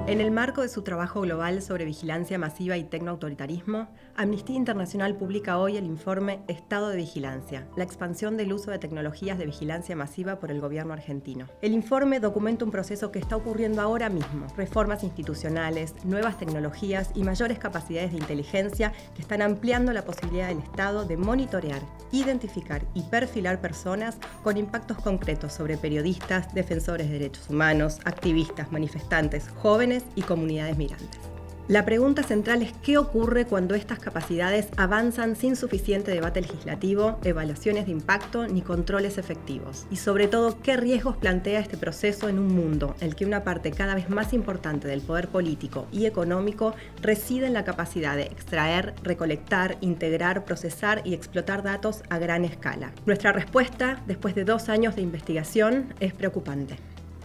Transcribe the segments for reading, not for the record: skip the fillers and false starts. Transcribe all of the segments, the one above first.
En el marco de su trabajo global sobre vigilancia masiva y tecnoautoritarismo, Amnistía Internacional publica hoy el informe Estado de vigilancia, la expansión del uso de tecnologías de vigilancia masiva por el gobierno argentino. El informe documenta un proceso que está ocurriendo ahora mismo, reformas institucionales, nuevas tecnologías y mayores capacidades de inteligencia que están ampliando la posibilidad del Estado de monitorear, identificar y perfilar personas con impactos concretos sobre periodistas, defensores de derechos humanos, activistas, manifestantes, jóvenes y comunidades migrantes. La pregunta central es qué ocurre cuando estas capacidades avanzan sin suficiente debate legislativo, evaluaciones de impacto ni controles efectivos. Y sobre todo, qué riesgos plantea este proceso en un mundo en el que una parte cada vez más importante del poder político y económico reside en la capacidad de extraer, recolectar, integrar, procesar y explotar datos a gran escala. Nuestra respuesta, después de 2 años de investigación, es preocupante.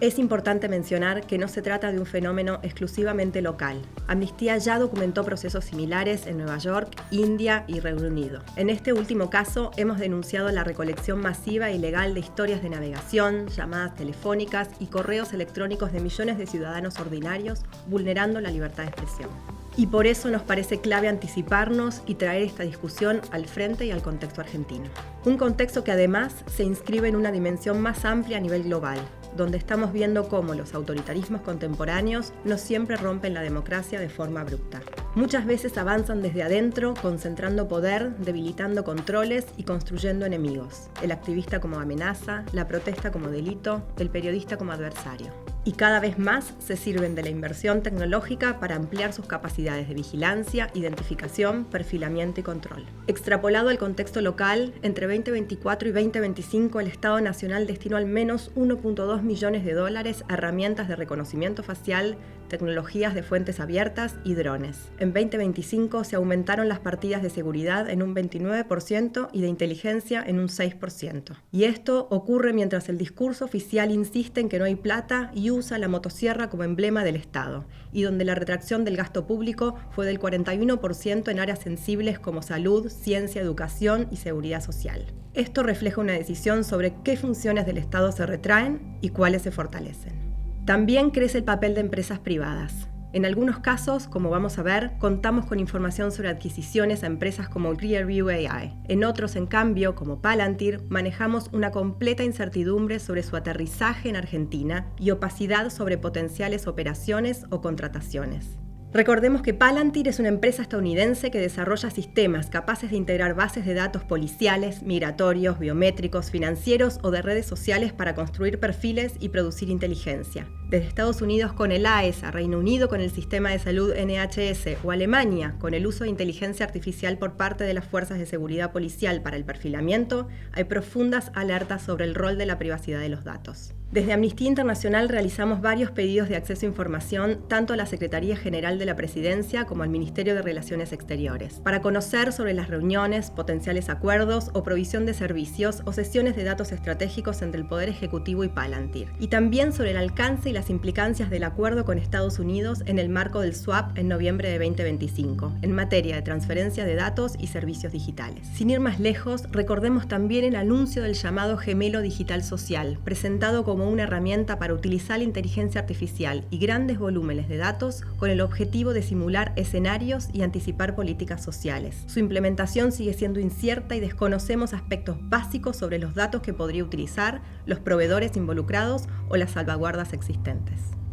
Es importante mencionar que no se trata de un fenómeno exclusivamente local. Amnistía ya documentó procesos similares en Nueva York, India y Reino Unido. En este último caso, hemos denunciado la recolección masiva e ilegal de historias de navegación, llamadas telefónicas y correos electrónicos de millones de ciudadanos ordinarios, vulnerando la libertad de expresión. Y por eso nos parece clave anticiparnos y traer esta discusión al frente y al contexto argentino. Un contexto que además se inscribe en una dimensión más amplia a nivel global, donde estamos viendo cómo los autoritarismos contemporáneos no siempre rompen la democracia de forma abrupta. Muchas veces avanzan desde adentro, concentrando poder, debilitando controles y construyendo enemigos. El activista como amenaza, la protesta como delito, el periodista como adversario. Y cada vez más se sirven de la inversión tecnológica para ampliar sus capacidades de vigilancia, identificación, perfilamiento y control. Extrapolado al contexto local, entre 2024 y 2025 el Estado Nacional destinó al menos $1.2 millones a herramientas de reconocimiento facial, tecnologías de fuentes abiertas y drones. En 2025 se aumentaron las partidas de seguridad en un 29% y de inteligencia en un 6%. Y esto ocurre mientras el discurso oficial insiste en que no hay plata y usa la motosierra como emblema del Estado, y donde la retracción del gasto público fue del 41% en áreas sensibles como salud, ciencia, educación y seguridad social. Esto refleja una decisión sobre qué funciones del Estado se retraen y cuáles se fortalecen. También crece el papel de empresas privadas. En algunos casos, como vamos a ver, contamos con información sobre adquisiciones a empresas como Clearview AI. En otros, en cambio, como Palantir, manejamos una completa incertidumbre sobre su aterrizaje en Argentina y opacidad sobre potenciales operaciones o contrataciones. Recordemos que Palantir es una empresa estadounidense que desarrolla sistemas capaces de integrar bases de datos policiales, migratorios, biométricos, financieros o de redes sociales para construir perfiles y producir inteligencia. Desde Estados Unidos con el AES, Reino Unido con el sistema de salud NHS o Alemania con el uso de inteligencia artificial por parte de las fuerzas de seguridad policial para el perfilamiento, hay profundas alertas sobre el rol de la privacidad de los datos. Desde Amnistía Internacional realizamos varios pedidos de acceso a información tanto a la Secretaría General de la Presidencia como al Ministerio de Relaciones Exteriores, para conocer sobre las reuniones, potenciales acuerdos o provisión de servicios o sesiones de datos estratégicos entre el Poder Ejecutivo y Palantir, y también sobre el alcance y las implicancias del acuerdo con Estados Unidos en el marco del swap en noviembre de 2025, en materia de transferencia de datos y servicios digitales. Sin ir más lejos, recordemos también el anuncio del llamado gemelo digital social, presentado como una herramienta para utilizar la inteligencia artificial y grandes volúmenes de datos con el objetivo de simular escenarios y anticipar políticas sociales. Su implementación sigue siendo incierta y desconocemos aspectos básicos sobre los datos que podría utilizar, los proveedores involucrados o las salvaguardas existentes.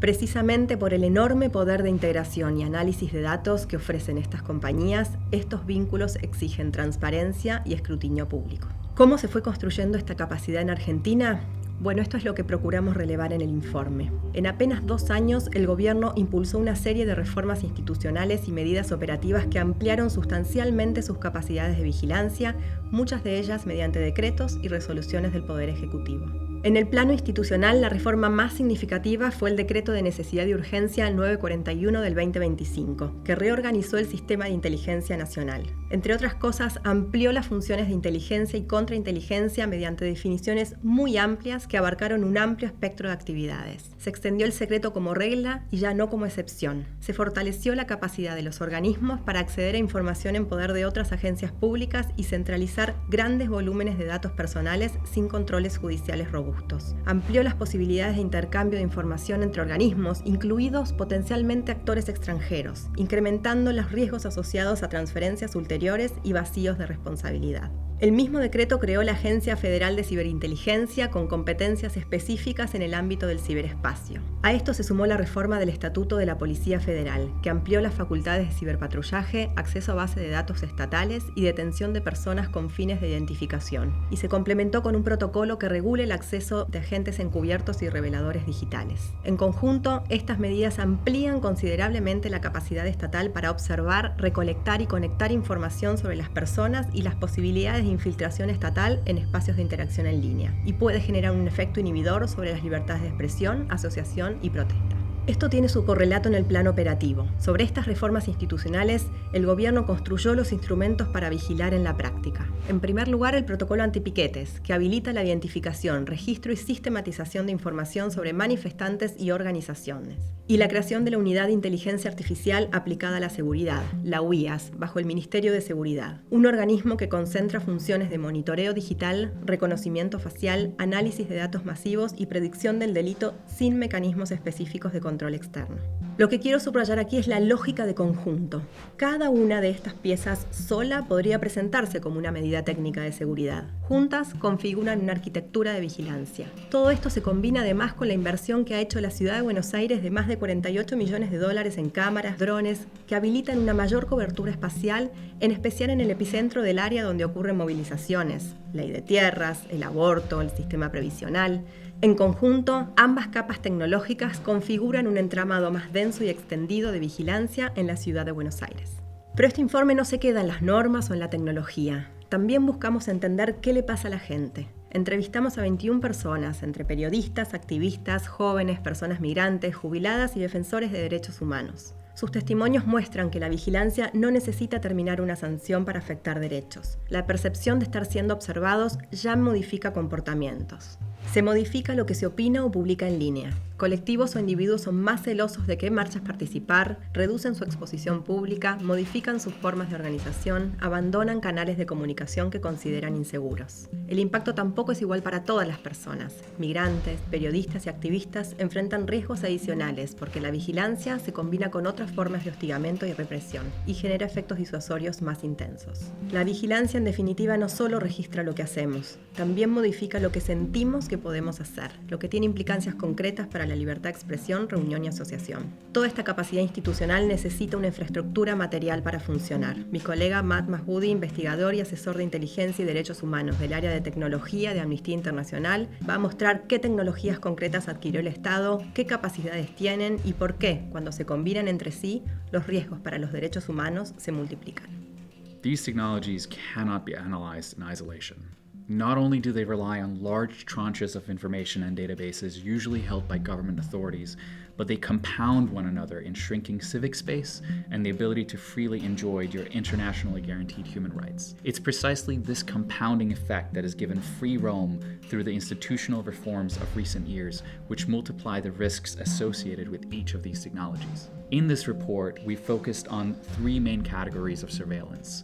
Precisamente por el enorme poder de integración y análisis de datos que ofrecen estas compañías, estos vínculos exigen transparencia y escrutinio público. ¿Cómo se fue construyendo esta capacidad en Argentina? Bueno, esto es lo que procuramos relevar en el informe. En apenas 2 años, el gobierno impulsó una serie de reformas institucionales y medidas operativas que ampliaron sustancialmente sus capacidades de vigilancia, muchas de ellas mediante decretos y resoluciones del Poder Ejecutivo. En el plano institucional, la reforma más significativa fue el Decreto de Necesidad y Urgencia 941 del 2025, que reorganizó el sistema de inteligencia nacional. Entre otras cosas, amplió las funciones de inteligencia y contrainteligencia mediante definiciones muy amplias que abarcaron un amplio espectro de actividades. Se extendió el secreto como regla y ya no como excepción. Se fortaleció la capacidad de los organismos para acceder a información en poder de otras agencias públicas y centralizar grandes volúmenes de datos personales sin controles judiciales robustos. robustos. Amplió las posibilidades de intercambio de información entre organismos, incluidos potencialmente actores extranjeros, incrementando los riesgos asociados a transferencias ulteriores y vacíos de responsabilidad. El mismo decreto creó la Agencia Federal de Ciberinteligencia con competencias específicas en el ámbito del ciberespacio. A esto se sumó la reforma del Estatuto de la Policía Federal, que amplió las facultades de ciberpatrullaje, acceso a base de datos estatales y detención de personas con fines de identificación, y se complementó con un protocolo que regule el acceso de agentes encubiertos y reveladores digitales. En conjunto, estas medidas amplían considerablemente la capacidad estatal para observar, recolectar y conectar información sobre las personas y las posibilidades de infiltración estatal en espacios de interacción en línea, y puede generar un efecto inhibidor sobre las libertades de expresión, asociación y protesta. Esto tiene su correlato en el plano operativo. Sobre estas reformas institucionales, el gobierno construyó los instrumentos para vigilar en la práctica. En primer lugar, el protocolo antipiquetes, que habilita la identificación, registro y sistematización de información sobre manifestantes y organizaciones. Y la creación de la Unidad de Inteligencia Artificial aplicada a la seguridad, la UIAS, bajo el Ministerio de Seguridad, un organismo que concentra funciones de monitoreo digital, reconocimiento facial, análisis de datos masivos y predicción del delito sin mecanismos específicos de control externo. Lo que quiero subrayar aquí es la lógica de conjunto. Cada una de estas piezas sola podría presentarse como una medida técnica de seguridad. Juntas configuran una arquitectura de vigilancia. Todo esto se combina además con la inversión que ha hecho la ciudad de Buenos Aires de más de 48 millones de dólares en cámaras, drones, que habilitan una mayor cobertura espacial, en especial en el epicentro del área donde ocurren movilizaciones, ley de tierras, el aborto, el sistema previsional. En conjunto, ambas capas tecnológicas configuran un entramado más denso y extendido de vigilancia en la ciudad de Buenos Aires. Pero este informe no se queda en las normas o en la tecnología. También buscamos entender qué le pasa a la gente. Entrevistamos a 21 personas, entre periodistas, activistas, jóvenes, personas migrantes, jubiladas y defensores de derechos humanos. Sus testimonios muestran que la vigilancia no necesita terminar una sanción para afectar derechos. La percepción de estar siendo observados ya modifica comportamientos. Se modifica lo que se opina o publica en línea. Colectivos o individuos son más celosos de qué marchas participar, reducen su exposición pública, modifican sus formas de organización, abandonan canales de comunicación que consideran inseguros. El impacto tampoco es igual para todas las personas. Migrantes, periodistas y activistas enfrentan riesgos adicionales porque la vigilancia se combina con otras formas de hostigamiento y represión y genera efectos disuasorios más intensos. La vigilancia, en definitiva, no solo registra lo que hacemos, también modifica lo que sentimos que podemos hacer, lo que tiene implicancias concretas para la libertad de expresión, reunión y asociación. Toda esta capacidad institucional necesita una infraestructura material para funcionar. Mi colega Matt Masboudi, investigador y asesor de inteligencia y derechos humanos del área de tecnología de Amnistía Internacional, va a mostrar qué tecnologías concretas adquirió el Estado, qué capacidades tienen y por qué, cuando se combinan entre sí, los riesgos para los derechos humanos se multiplican. These technologies cannot be analyzed in isolation. Not only do they rely on large tranches of information and databases usually held by government authorities, but they compound one another in shrinking civic space and the ability to freely enjoy your internationally guaranteed human rights. It's precisely this compounding effect that has given free roam through the institutional reforms of recent years, which multiply the risks associated with each of these technologies. In this report, we focused on three main categories of surveillance.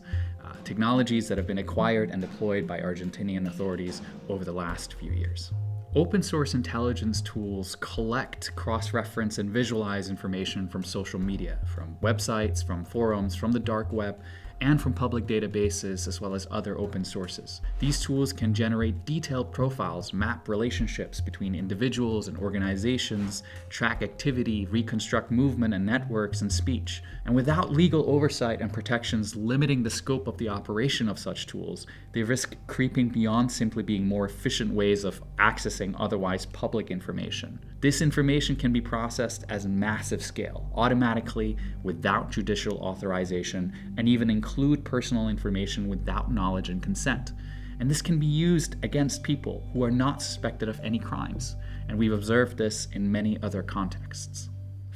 Technologies that have been acquired and deployed by Argentinian authorities over the last few years. Open source intelligence tools collect, cross-reference, and visualize information from social media, from websites, from forums, from the dark web, and from public databases, as well as other open sources. These tools can generate detailed profiles, map relationships between individuals and organizations, track activity, reconstruct movement and networks and speech. And without legal oversight and protections limiting the scope of the operation of such tools, they risk creeping beyond simply being more efficient ways of accessing otherwise public information. This information can be processed at massive scale, automatically, without judicial authorization, and even include personal information without knowledge and consent. And this can be used against people who are not suspected of any crimes. And we've observed this in many other contexts.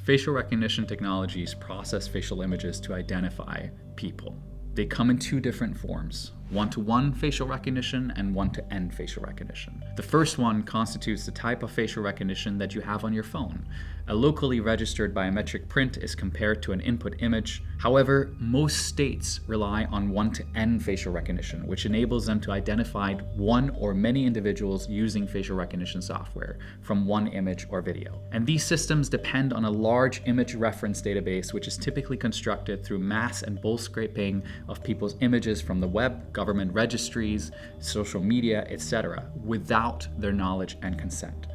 Facial recognition technologies process facial images to identify people. They come in two different forms. one-to-one facial recognition and one-to-end facial recognition. The first one constitutes the type of facial recognition that you have on your phone. A locally registered biometric print is compared to an input image. However, most states rely on one-to-end facial recognition, which enables them to identify one or many individuals using facial recognition software from one image or video. And these systems depend on a large image reference database, which is typically constructed through mass and bulk scraping of people's images from the web, government registries, social media, etc., without their knowledge and consent.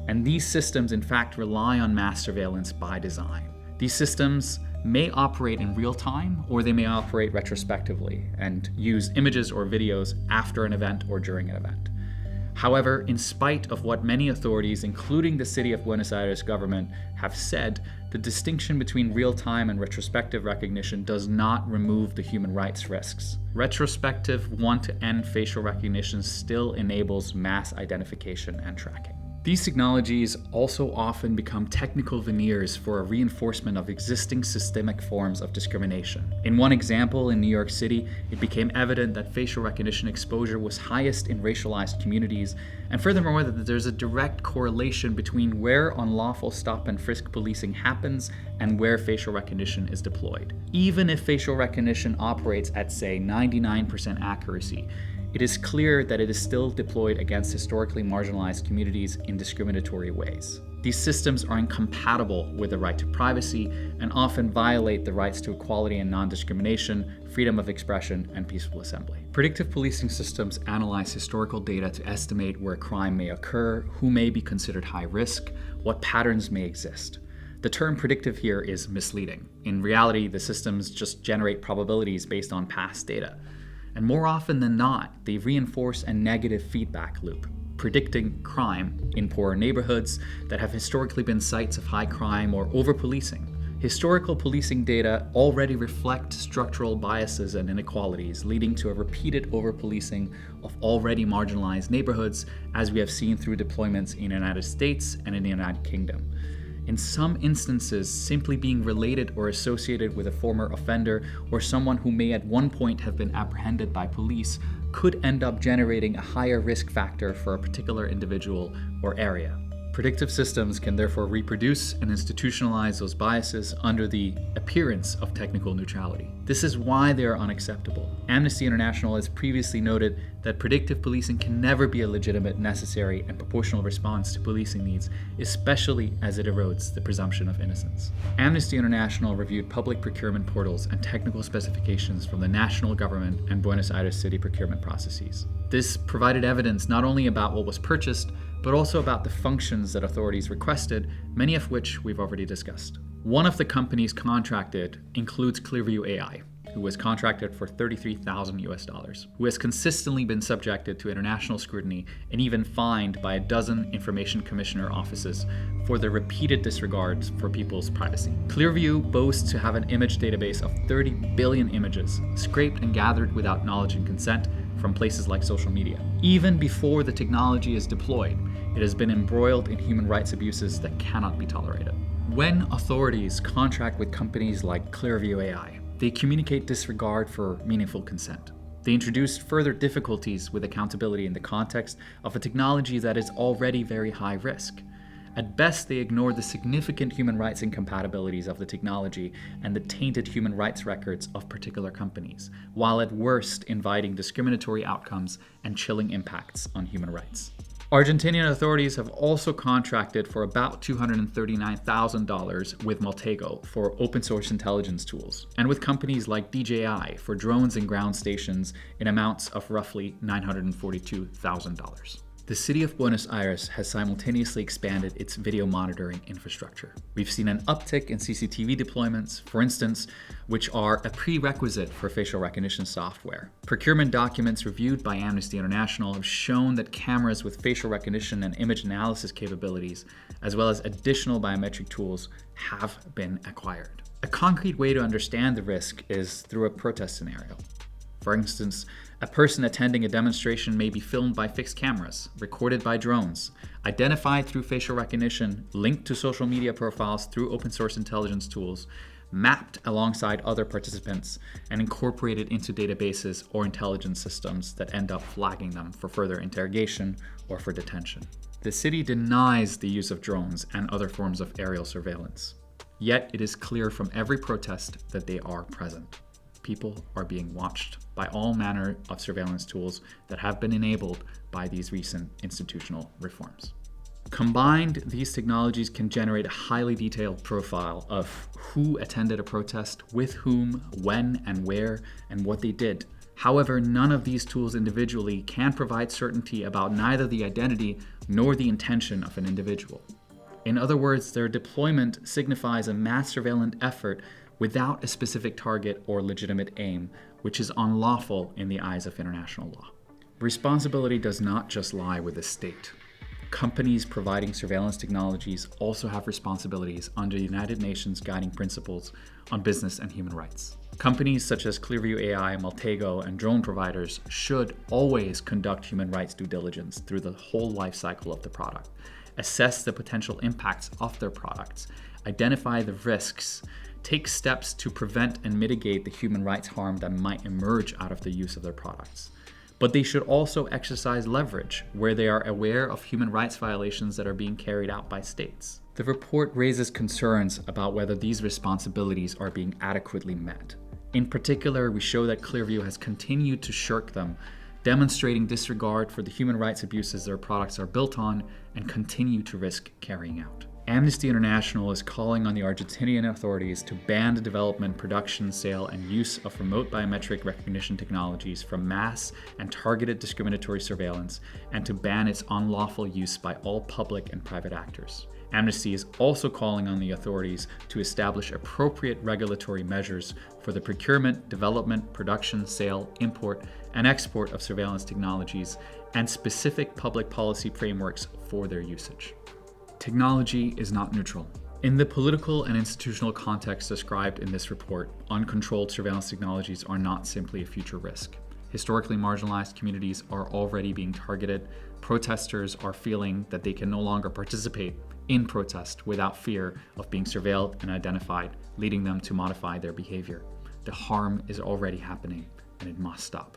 And these systems, in fact, rely on mass surveillance by design. These systems may operate in real time, or they may operate retrospectively and use images or videos after an event or during an event. However, in spite of what many authorities, including the City of Buenos Aires government, have said, the distinction between real-time and retrospective recognition does not remove the human rights risks. Retrospective one-to-end facial recognition still enables mass identification and tracking. These technologies also often become technical veneers for a reinforcement of existing systemic forms of discrimination. In one example, in New York City, it became evident that facial recognition exposure was highest in racialized communities, and furthermore that there's a direct correlation between where unlawful stop and frisk policing happens and where facial recognition is deployed. Even if facial recognition operates at, say, 99% accuracy, it is clear that it is still deployed against historically marginalized communities in discriminatory ways. These systems are incompatible with the right to privacy and often violate the rights to equality and non-discrimination, freedom of expression, and peaceful assembly. Predictive policing systems analyze historical data to estimate where crime may occur, who may be considered high risk, what patterns may exist. The term predictive here is misleading. In reality, the systems just generate probabilities based on past data. And more often than not, they reinforce a negative feedback loop, predicting crime in poorer neighborhoods that have historically been sites of high crime or over-policing. Historical policing data already reflect structural biases and inequalities, leading to a repeated over-policing of already marginalized neighborhoods, as we have seen through deployments in the United States and in the United Kingdom. In some instances, simply being related or associated with a former offender or someone who may at one point have been apprehended by police could end up generating a higher risk factor for a particular individual or area. Predictive systems can therefore reproduce and institutionalize those biases under the appearance of technical neutrality. This is why they are unacceptable. Amnesty International has previously noted that predictive policing can never be a legitimate, necessary, and proportional response to policing needs, especially as it erodes the presumption of innocence. Amnesty International reviewed public procurement portals and technical specifications from the national government and Buenos Aires city procurement processes. This provided evidence not only about what was purchased, but also about the functions that authorities requested, many of which we've already discussed. One of the companies contracted includes Clearview AI, who was contracted for $33,000, who has consistently been subjected to international scrutiny and even fined by a dozen information commissioner offices for their repeated disregards for people's privacy. Clearview boasts to have an image database of 30 billion images, scraped and gathered without knowledge and consent from places like social media. Even before the technology is deployed, it has been embroiled in human rights abuses that cannot be tolerated. When authorities contract with companies like Clearview AI, they communicate disregard for meaningful consent. They introduce further difficulties with accountability in the context of a technology that is already very high risk. At best, they ignore the significant human rights incompatibilities of the technology and the tainted human rights records of particular companies, while at worst inviting discriminatory outcomes and chilling impacts on human rights. Argentinian authorities have also contracted for about $239,000 with Maltego for open source intelligence tools, and with companies like DJI for drones and ground stations in amounts of roughly $942,000. The city of Buenos Aires has simultaneously expanded its video monitoring infrastructure. We've seen an uptick in CCTV deployments, for instance, which are a prerequisite for facial recognition software. Procurement documents reviewed by Amnesty International have shown that cameras with facial recognition and image analysis capabilities, as well as additional biometric tools, have been acquired. A concrete way to understand the risk is through a protest scenario. For instance, a person attending a demonstration may be filmed by fixed cameras, recorded by drones, identified through facial recognition, linked to social media profiles through open source intelligence tools, mapped alongside other participants, and incorporated into databases or intelligence systems that end up flagging them for further interrogation or for detention. The city denies the use of drones and other forms of aerial surveillance. Yet it is clear from every protest that they are present. People are being watched by all manner of surveillance tools that have been enabled by these recent institutional reforms. Combined, these technologies can generate a highly detailed profile of who attended a protest, with whom, when and where, and what they did. However, none of these tools individually can provide certainty about neither the identity nor the intention of an individual. In other words, their deployment signifies a mass surveillance effort without a specific target or legitimate aim, which is unlawful in the eyes of international law. Responsibility does not just lie with the state. Companies providing surveillance technologies also have responsibilities under the United Nations Guiding Principles on Business and Human Rights. Companies such as Clearview AI, Maltego, and drone providers should always conduct human rights due diligence through the whole life cycle of the product, assess the potential impacts of their products, identify the risks, take steps to prevent and mitigate the human rights harm that might emerge out of the use of their products. But they should also exercise leverage where they are aware of human rights violations that are being carried out by states. The report raises concerns about whether these responsibilities are being adequately met. In particular, we show that Clearview has continued to shirk them, demonstrating disregard for the human rights abuses their products are built on and continue to risk carrying out. Amnesty International is calling on the Argentinian authorities to ban the development, production, sale, and use of remote biometric recognition technologies from mass and targeted discriminatory surveillance, and to ban its unlawful use by all public and private actors. Amnesty is also calling on the authorities to establish appropriate regulatory measures for the procurement, development, production, sale, import, and export of surveillance technologies, and specific public policy frameworks for their usage. Technology is not neutral. In the political and institutional context described in this report, uncontrolled surveillance technologies are not simply a future risk. Historically marginalized communities are already being targeted. Protesters are feeling that they can no longer participate in protest without fear of being surveilled and identified, leading them to modify their behavior. The harm is already happening, and it must stop.